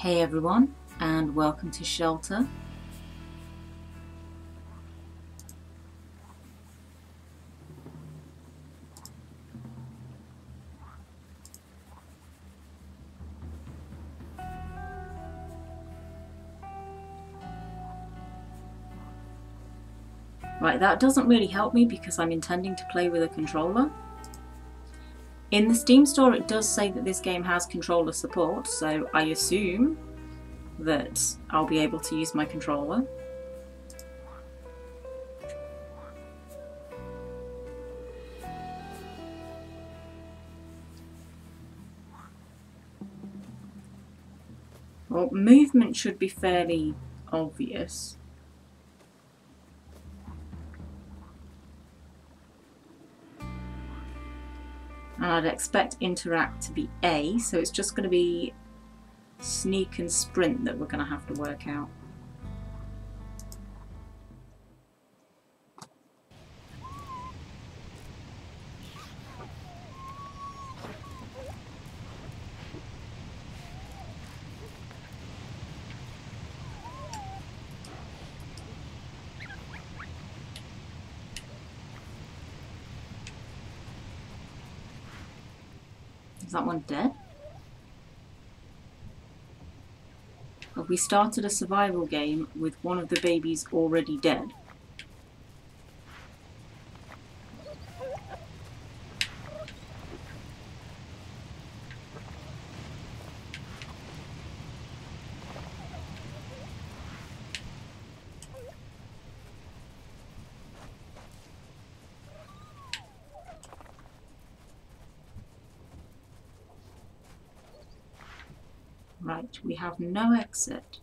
Hey everyone, and welcome to Shelter. Right, that doesn't really help me because I'm intending to play with a controller. In the Steam store it does say that this game has controller support, so I assume that I'll be able to use my controller. Well, movement should be fairly obvious. And I'd expect interact to be A, so it's just going to be sneak and sprint that we're going to have to work out. Is that one dead? Have we started a survival game with one of the babies already dead? Right, we have no exit.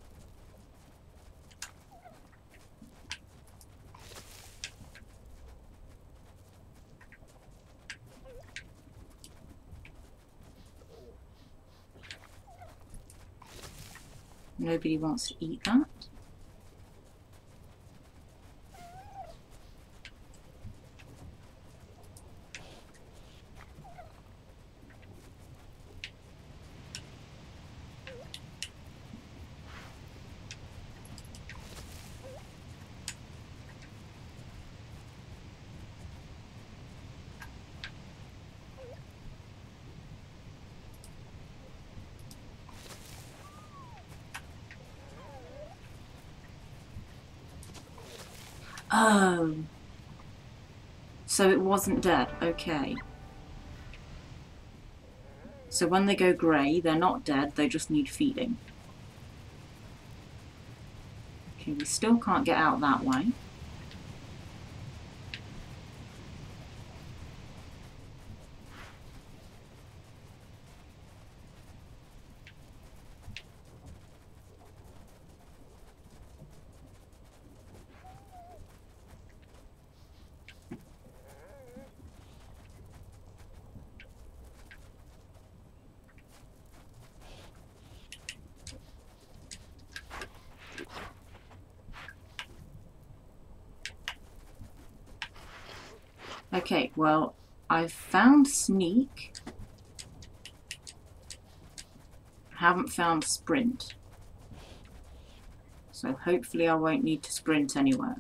Nobody wants to eat that. Oh, so it wasn't dead, okay. So when they go grey, they're not dead, they just need feeding. Okay, we still can't get out that way. Okay, well, I've found sneak. Haven't found sprint. So hopefully I won't need to sprint anywhere.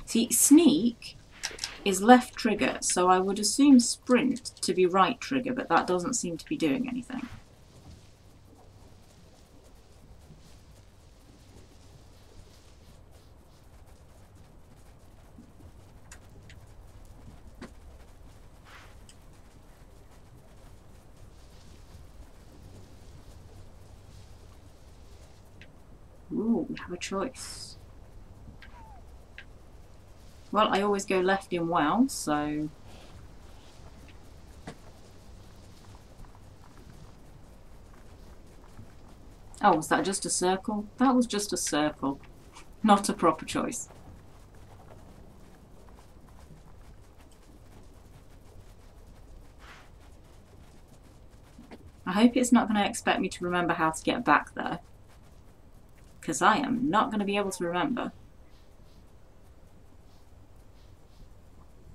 See, sneak is left trigger, so I would assume sprint to be right trigger, but that doesn't seem to be doing anything. Ooh, we have a choice. Well, I always go left in well, so... Oh, was that just a circle? That was just a circle. Not a proper choice. I hope it's not going to expect me to remember how to get back there. Because I am not going to be able to remember.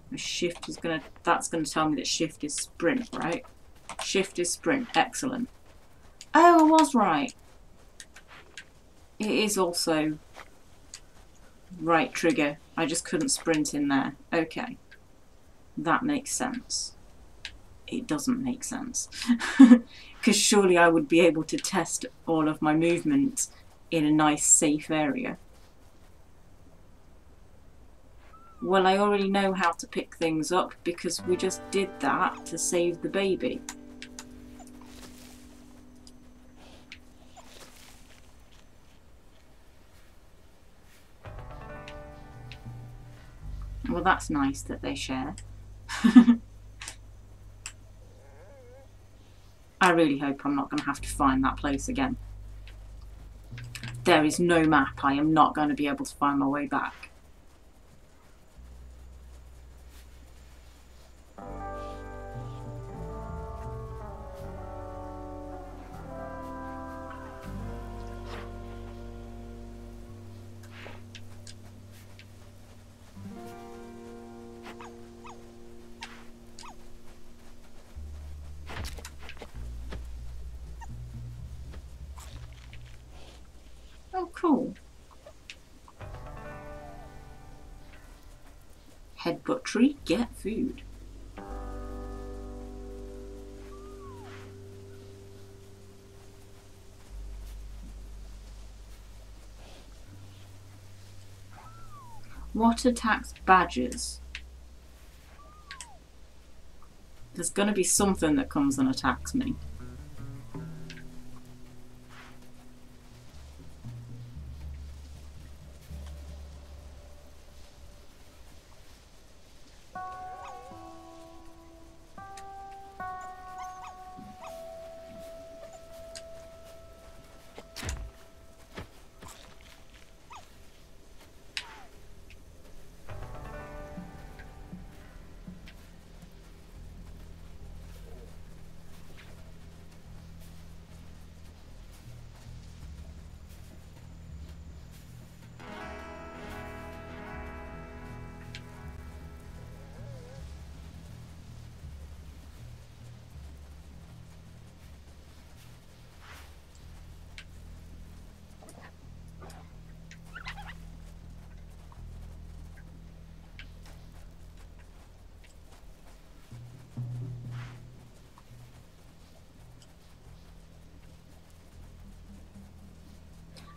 The shift is going to... That's going to tell me that shift is sprint, right? Shift is sprint. Excellent. Oh, I was right. It is also right trigger. I just couldn't sprint in there. Okay. That makes sense. It doesn't make sense. Because surely I would be able to test all of my movement in a nice safe area. Well, I already know how to pick things up because we just did that to save the baby. Well, that's nice that they share. I really hope I'm not going to have to find that place again. There is no map. I am not going to be able to find my way back. Oh, cool. Headbutt tree, get food. What attacks badgers? There's going to be something that comes and attacks me.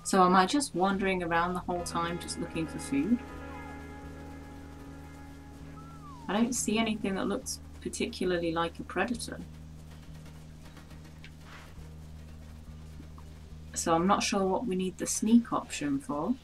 So am I just wandering around the whole time just looking for food? I don't see anything that looks particularly like a predator. So I'm not sure what we need the sneak option for.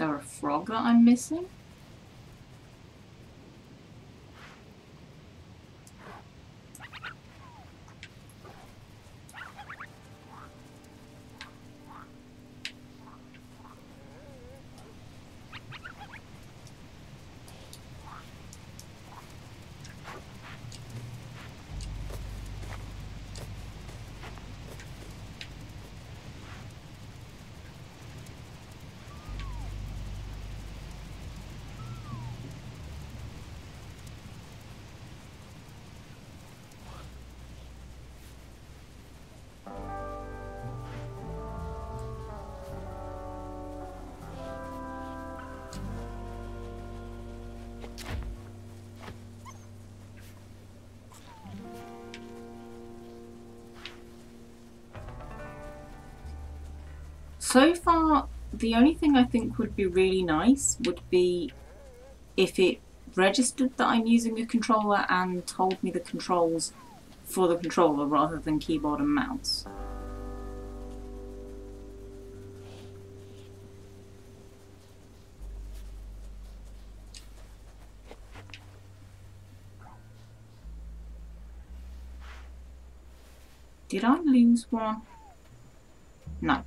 there a frog that I'm missing? So far, the only thing I think would be really nice would be if it registered that I'm using a controller and told me the controls for the controller rather than keyboard and mouse. Did I lose one? No.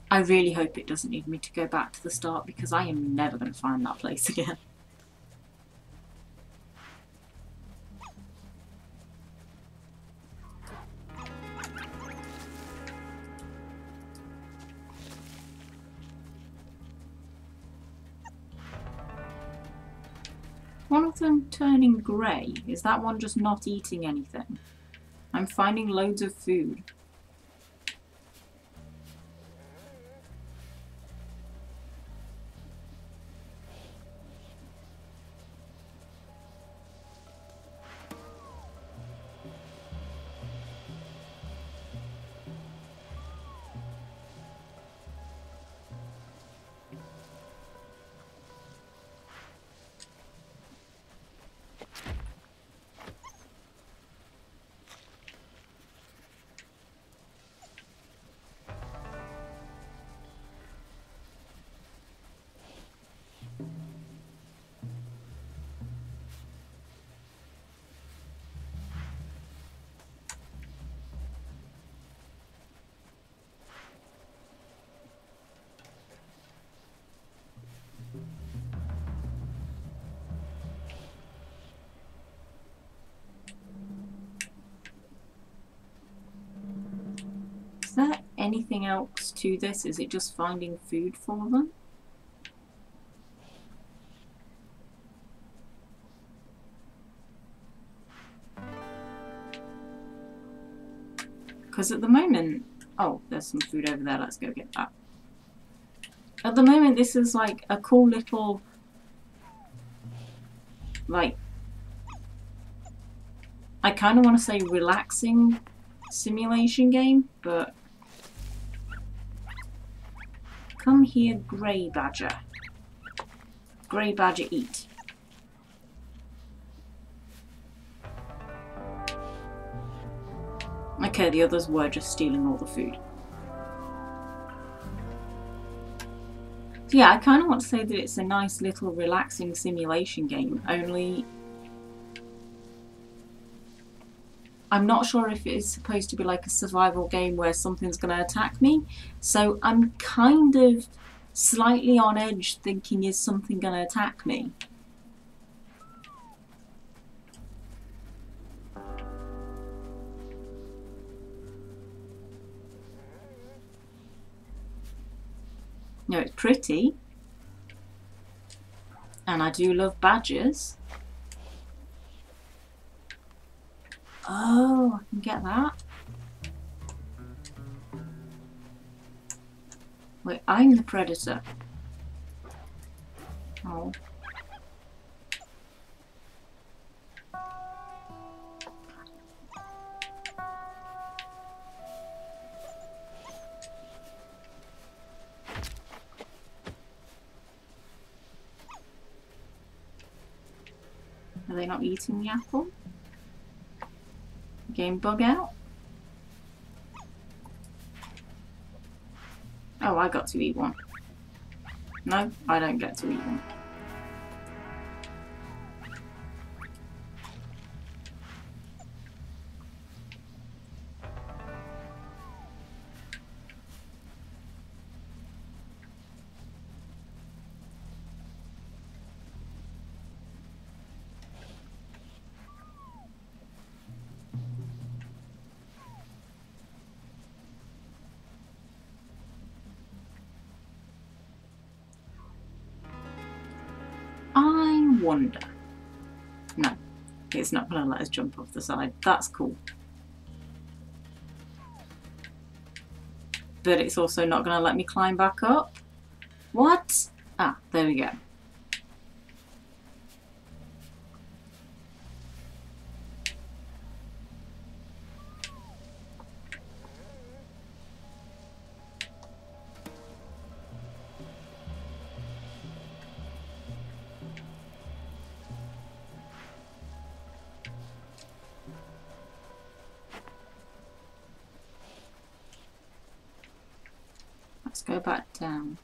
I really hope it doesn't need me to go back to the start because I am never going to find that place again. One of them turning grey. Is that one just not eating anything? I'm finding loads of food. Is there anything else to this? Is it just finding food for them? Because at the moment... Oh, there's some food over there. Let's go get that. At the moment, this is like a cool little... like... I kind of want to say relaxing simulation game, but... Come here, grey badger. Grey badger, eat. Okay, the others were just stealing all the food. So yeah, I kind of want to say that it's a nice little relaxing simulation game, only I'm not sure if it is supposed to be like a survival game where something's going to attack me, so I'm kind of slightly on edge thinking, is something going to attack me? No, it's pretty. And I do love badgers. Oh, I can get that. Wait, I'm the predator. Oh. Are they not eating the apple? Game bug out? Oh, I got to eat one. No, I don't get to eat one. I wonder. No, it's not going to let us jump off the side. That's cool. But it's also not going to let me climb back up. What? Ah, there we go. Let's go back down.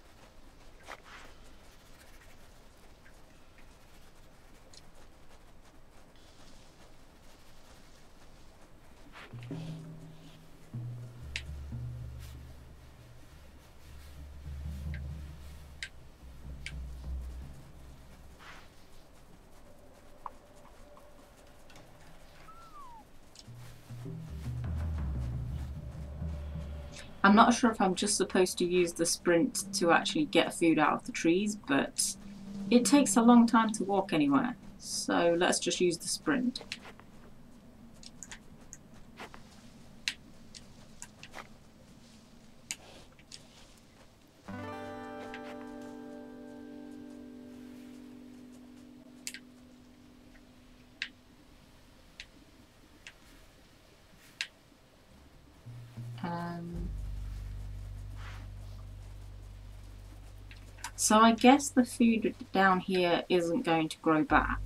I'm not sure if I'm just supposed to use the sprint to actually get food out of the trees, but it takes a long time to walk anywhere. So let's just use the sprint. So I guess the food down here isn't going to grow back.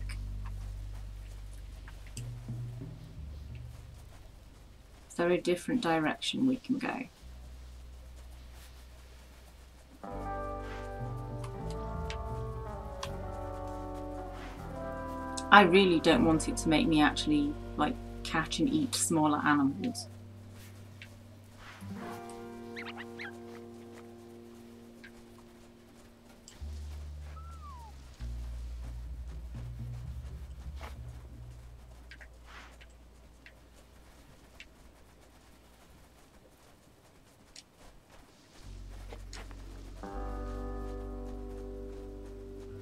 Is there a different direction we can go? I really don't want it to make me actually like catch and eat smaller animals.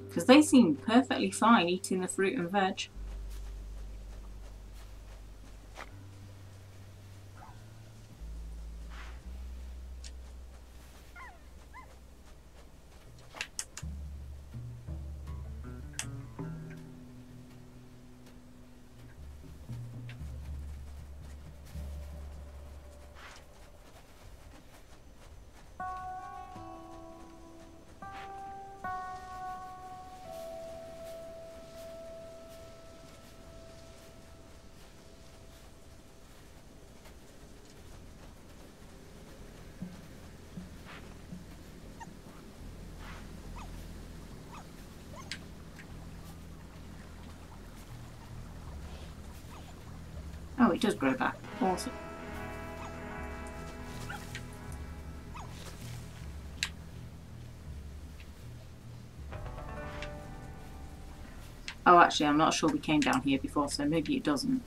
Because they seem perfectly fine eating the fruit and veg. Oh, it does grow back. Awesome. Oh, actually, I'm not sure we came down here before, so maybe it doesn't.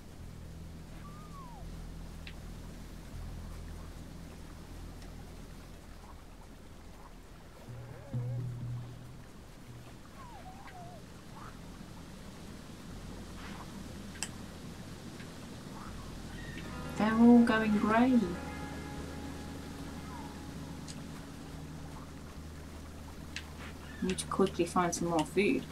all going grey. Need to quickly find some more food.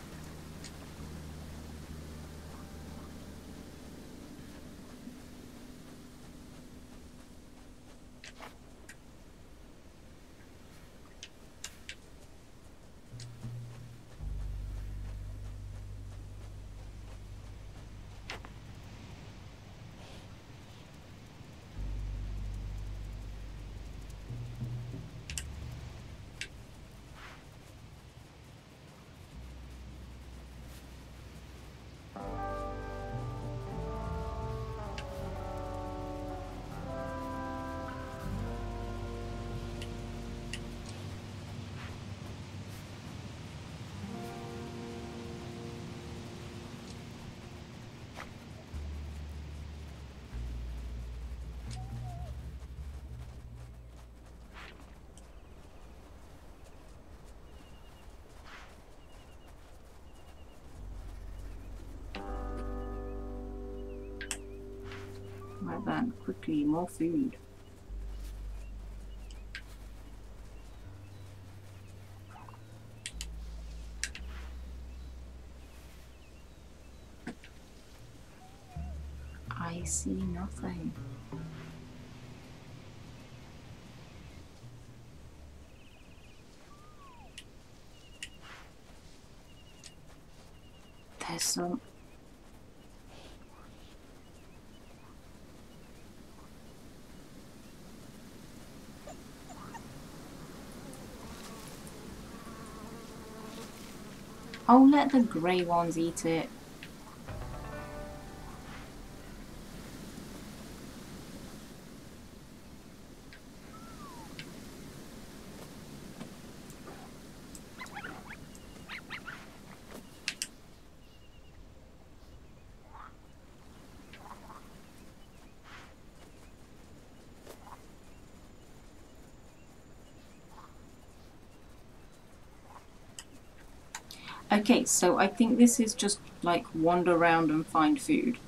Right then, quickly, more food. I see nothing. There's some... Oh, let the grey ones eat it. Okay, so I think this is just like wander around and find food.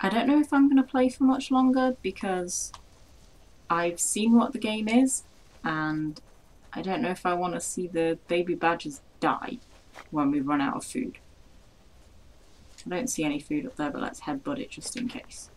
I don't know if I'm going to play for much longer because I've seen what the game is and I don't know if I want to see the baby badgers die when we run out of food. I don't see any food up there, but let's headbutt it just in case.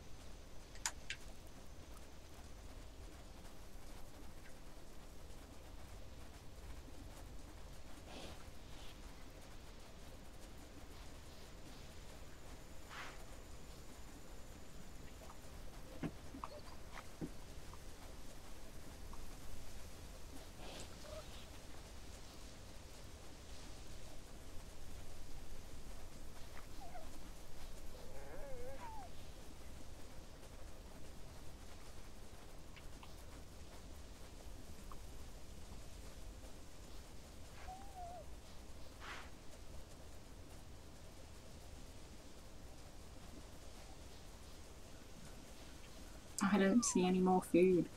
I don't see any more food.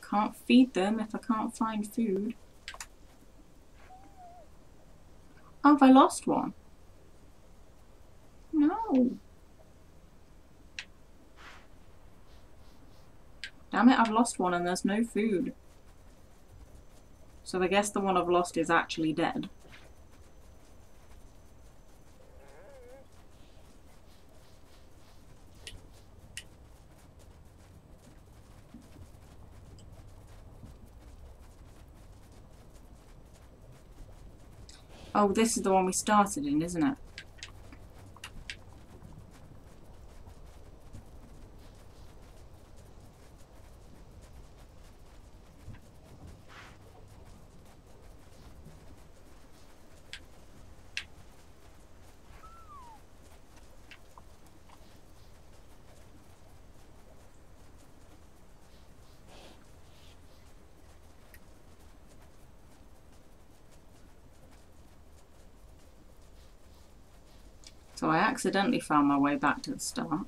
Can't feed them if I can't find food. Oh, have I lost one? No. Damn it, I've lost one and there's no food. So I guess the one I've lost is actually dead. Oh, this is the one we started in, isn't it? So I accidentally found my way back to the start.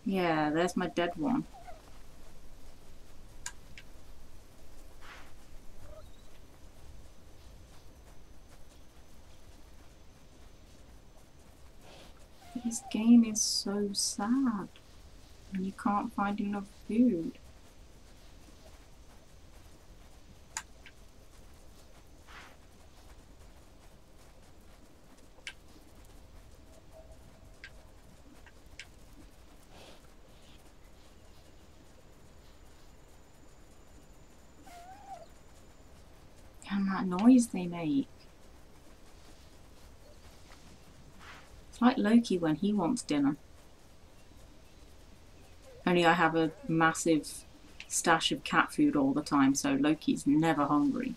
Yeah, there's my dead one. This game is so sad. And you can't find enough food. And that noise they make. It's like Loki when he wants dinner. Only I have a massive stash of cat food all the time, so Loki's never hungry.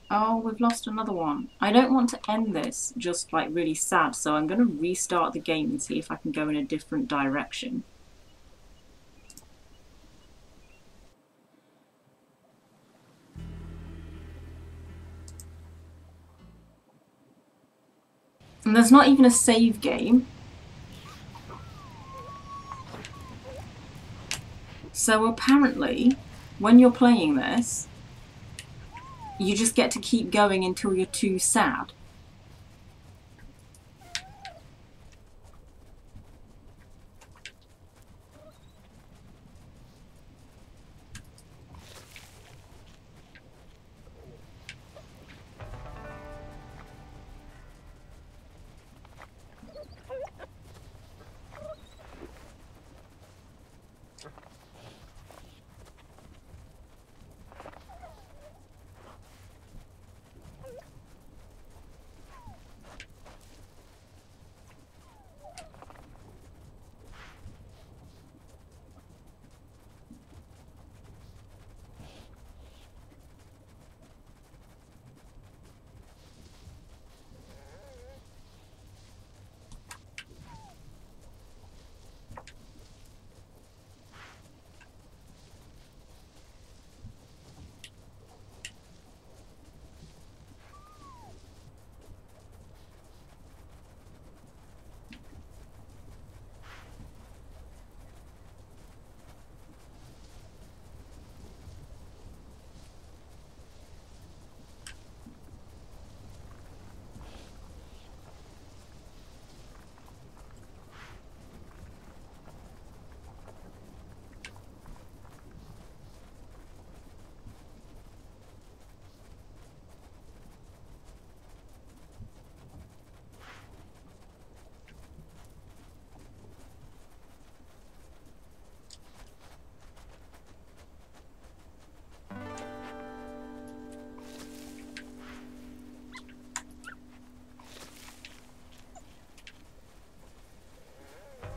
Oh, we've lost another one. I don't want to end this just like really sad, so I'm going to restart the game and see if I can go in a different direction. And there's not even a save game. So apparently, when you're playing this, you just get to keep going until you're too sad.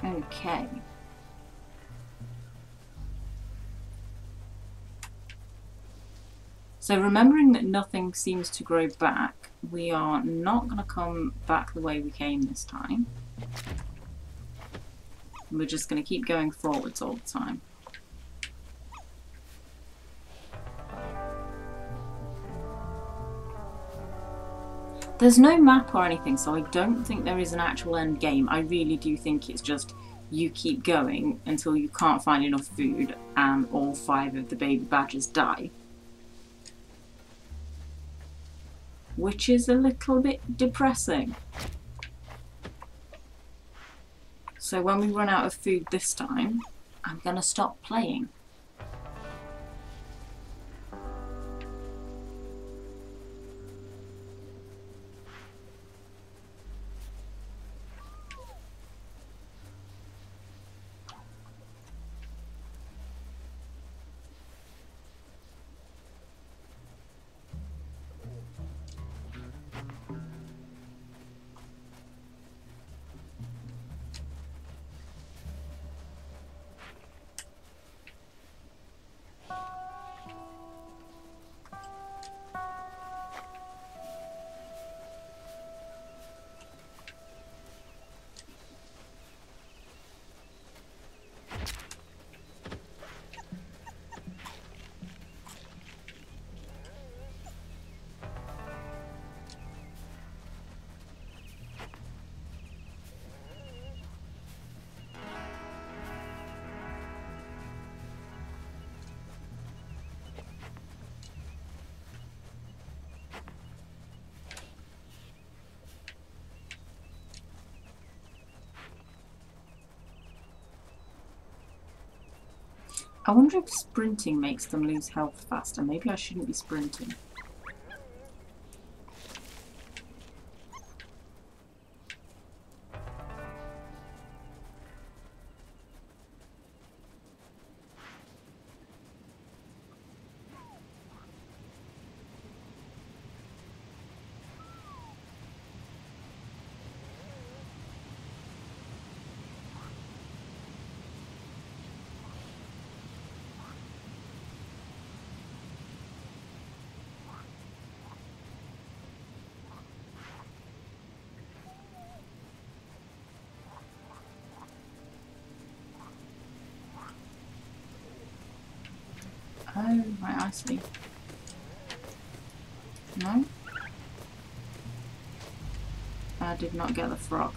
Okay. So remembering that nothing seems to grow back, we are not going to come back the way we came this time. We're just going to keep going forwards all the time. There's no map or anything, so I don't think there is an actual end game. I really do think it's just you keep going until you can't find enough food and all 5 of the baby badgers die. Which is a little bit depressing. So when we run out of food this time, I'm gonna stop playing. I wonder if sprinting makes them lose health faster. Maybe I shouldn't be sprinting. Oh, right, I see. No? I did not get the frog.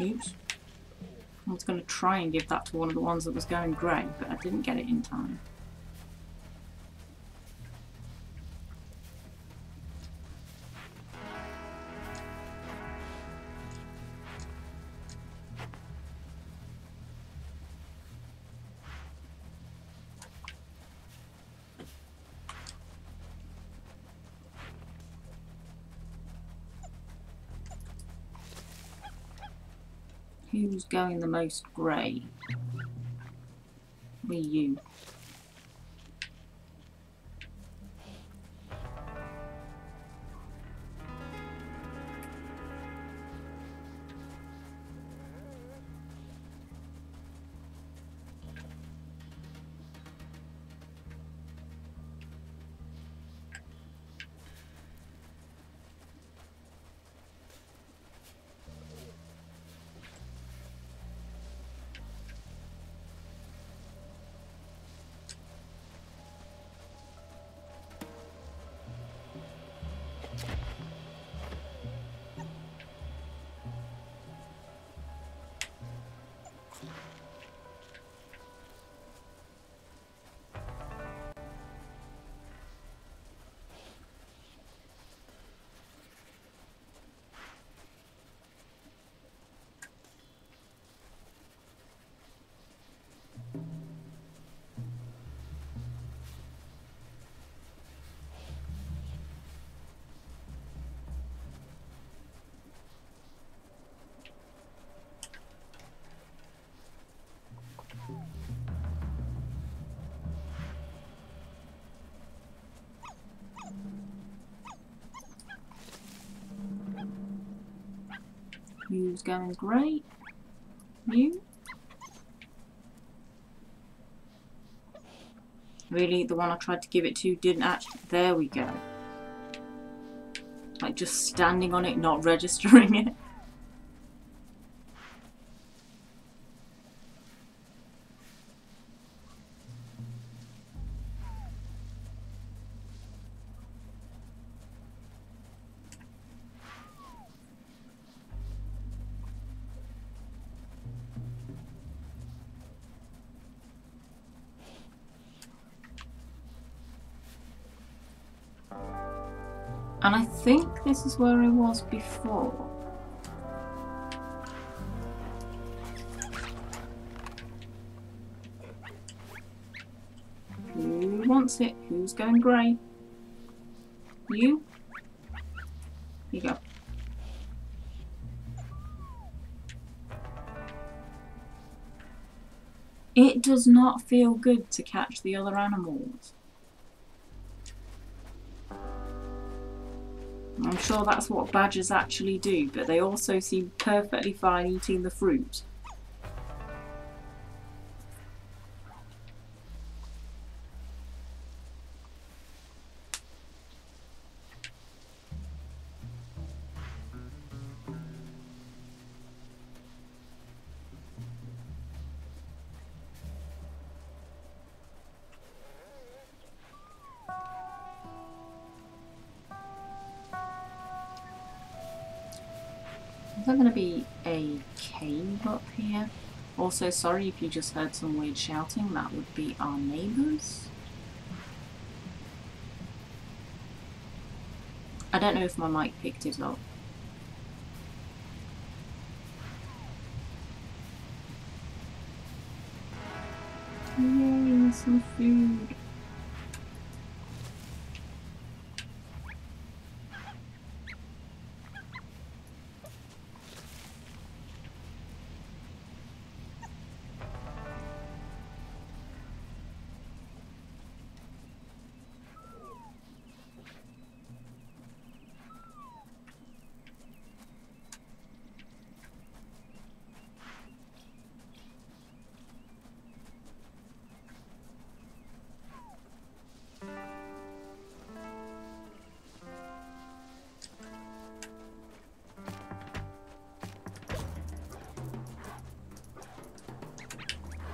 Oops. I was going to try and give that to one of the ones that was going grey, but I didn't get it in time. Who's going the most grey? Be you. Who's going great? You? Really, the one I tried to give it to didn't actually... There we go. Like, just standing on it, not registering it. And I think this is where I was before. Who wants it? Who's going grey? You? Here you go. It does not feel good to catch the other animals. I'm sure that's what badgers actually do, but they also seem perfectly fine eating the fruit. Is there going to be a cave up here? Also, sorry if you just heard some weird shouting, that would be our neighbours. I don't know if my mic picked it up. Yay, some food.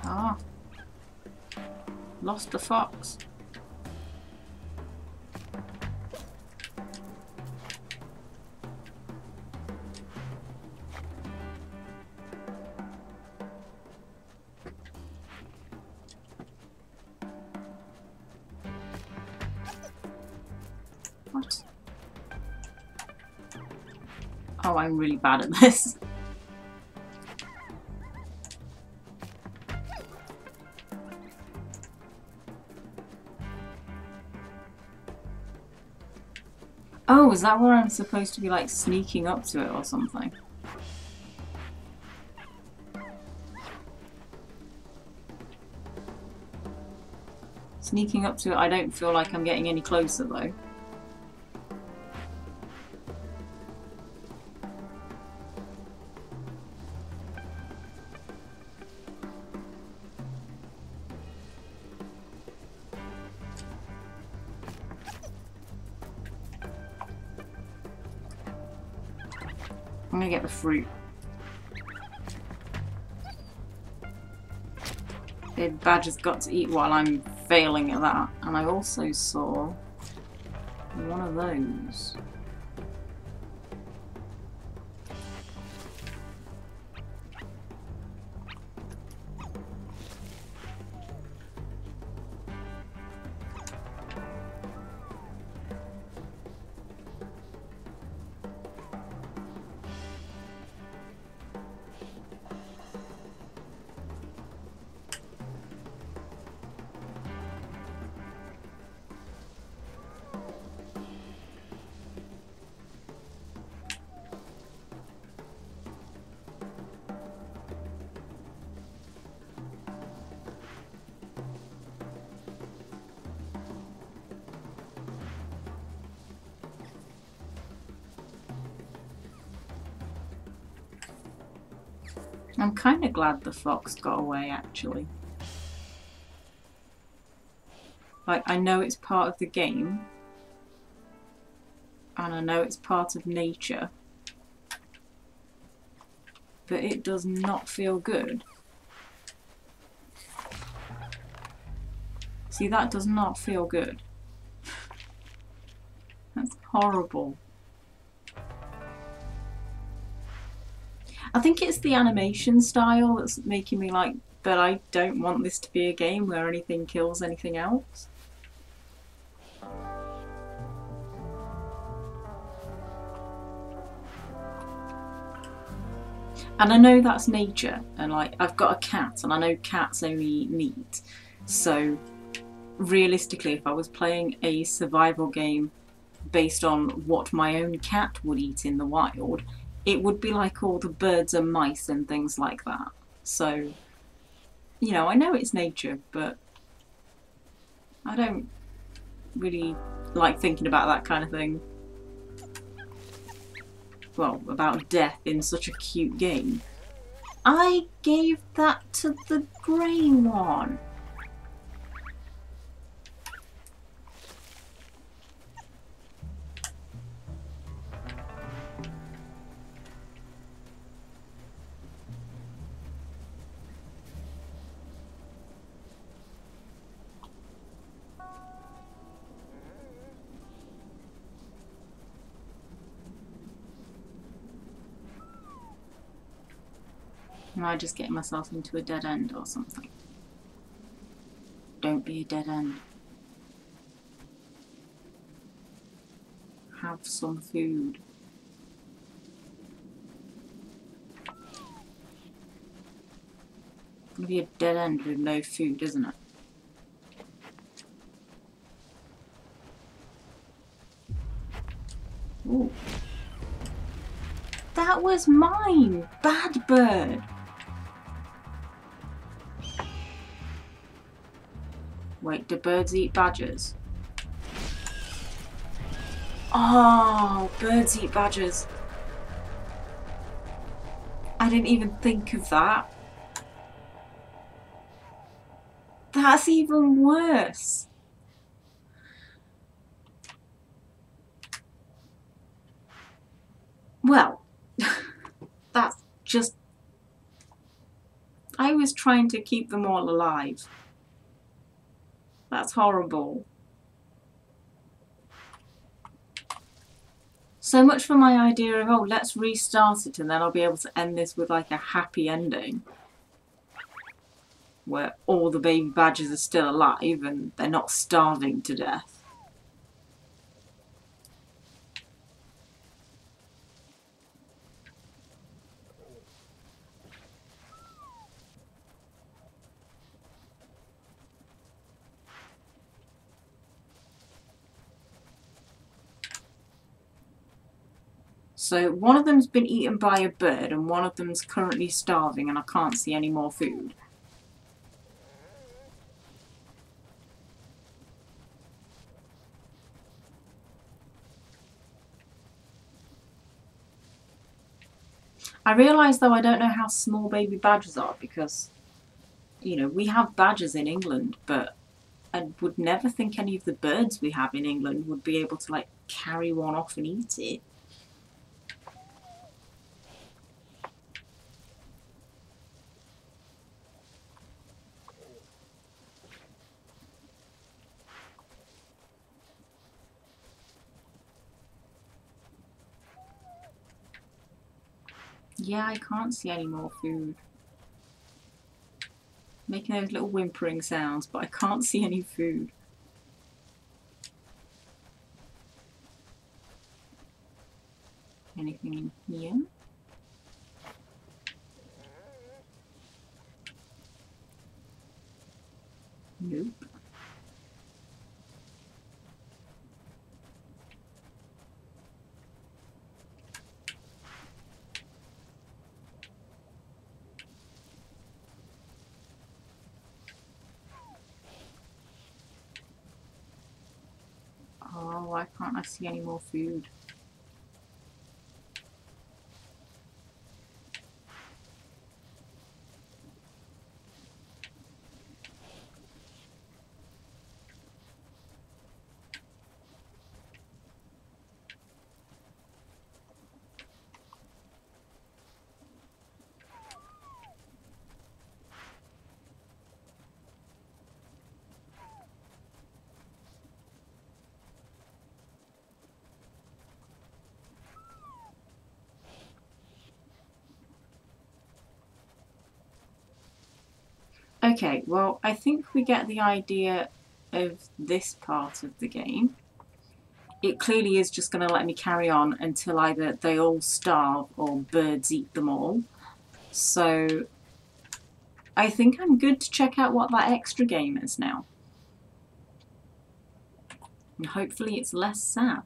Ah, lost the fox. What? Oh, I'm really bad at this. Oh, is that where I'm supposed to be like sneaking up to it or something? Sneaking up to it, I don't feel like I'm getting any closer though. I'm gonna get the fruit. The badger's got to eat while I'm failing at that. And I also saw one of those. I'm kind of glad the fox got away, actually. Like, I know it's part of the game, and I know it's part of nature, but it does not feel good. See, that does not feel good. That's horrible. I think it's the animation style that's making me like, but I don't want this to be a game where anything kills anything else. And I know that's nature, and like I've got a cat, and I know cats only eat meat. So realistically, if I was playing a survival game based on what my own cat would eat in the wild, it would be like all the birds and mice and things like that. So, you know, I know it's nature, but I don't really like thinking about that kind of thing. Well, about death in such a cute game. I gave that to the grey one. Am I just getting myself into a dead end or something? Don't be a dead end. Have some food. It's gonna be a dead end with no food, isn't it? Ooh. That was mine! Bad bird! Wait, do birds eat badgers? Oh, birds eat badgers. I didn't even think of that. That's even worse. Well, that's just... I was trying to keep them all alive. That's horrible. So much for my idea of, oh, let's restart it and then I'll be able to end this with like a happy ending. Where all the baby badgers are still alive and they're not starving to death. So one of them's been eaten by a bird and one of them's currently starving and I can't see any more food. I realise though I don't know how small baby badgers are because, you know, we have badgers in England, but I would never think any of the birds we have in England would be able to like carry one off and eat it. Yeah, I can't see any more food. Making those little whimpering sounds, but I can't see any food. Anything in here? Nope. Oh, why can't I see any more food? Okay, well, I think we get the idea of this part of the game. It clearly is just going to let me carry on until either they all starve or birds eat them all. So I think I'm good to check out what that extra game is now. And hopefully it's less sad.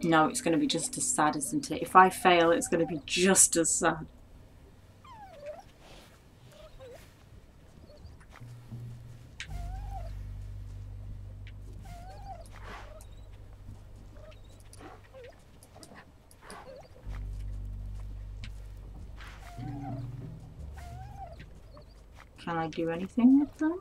No, it's going to be just as sad, isn't it? If I fail, it's going to be just as sad. Can I do anything with them?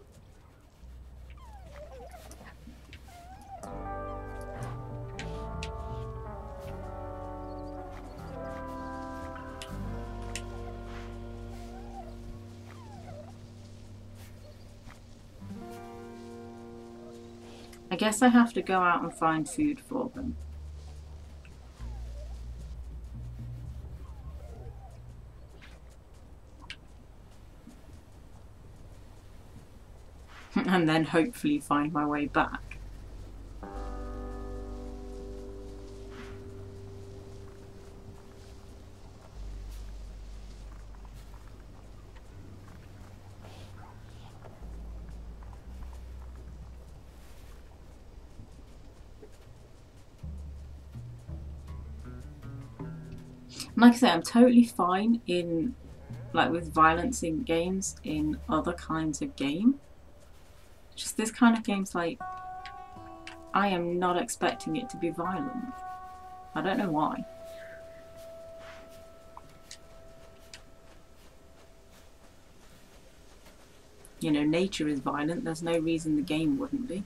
I guess I have to go out and find food for them. And then hopefully find my way back. Like I say, I'm totally fine in, like, with violence in games, in other kinds of game. Just this kind of game's like, I am not expecting it to be violent. I don't know why. You know, nature is violent, there's no reason the game wouldn't be.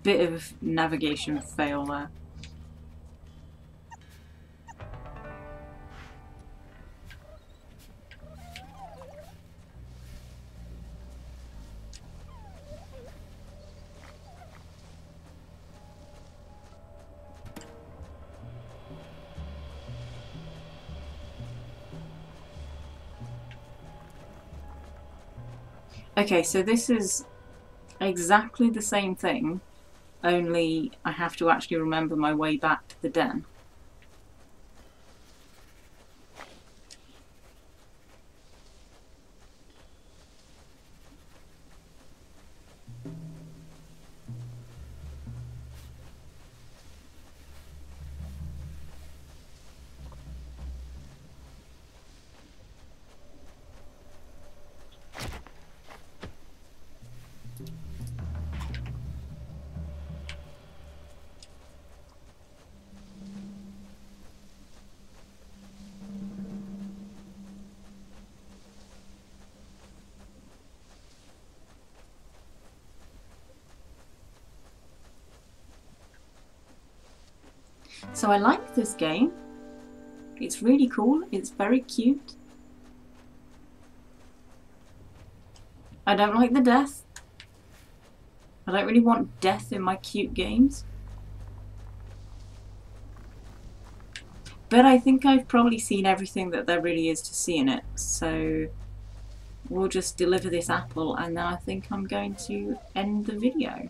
Bit of navigation fail there. Okay, so this is exactly the same thing, only I have to actually remember my way back to the den. So I like this game. It's really cool. It's very cute. I don't like the death. I don't really want death in my cute games. But I think I've probably seen everything that there really is to see in it. So we'll just deliver this apple and then I think I'm going to end the video.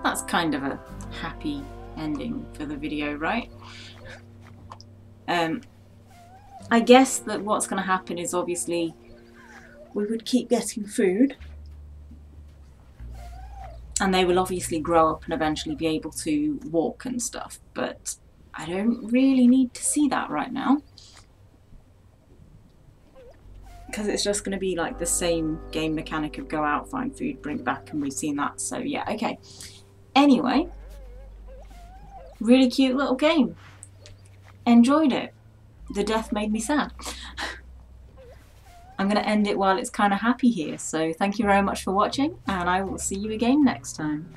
That's kind of a happy ending for the video, right? I guess that what's going to happen is obviously we would keep getting food, and they will obviously grow up and eventually be able to walk and stuff, but I don't really need to see that right now, because it's just going to be like the same game mechanic of go out, find food, bring it back, and we've seen that, so yeah, okay. Anyway, really cute little game. Enjoyed it. The death made me sad. I'm going to end it while it's kind of happy here, so thank you very much for watching, and I will see you again next time.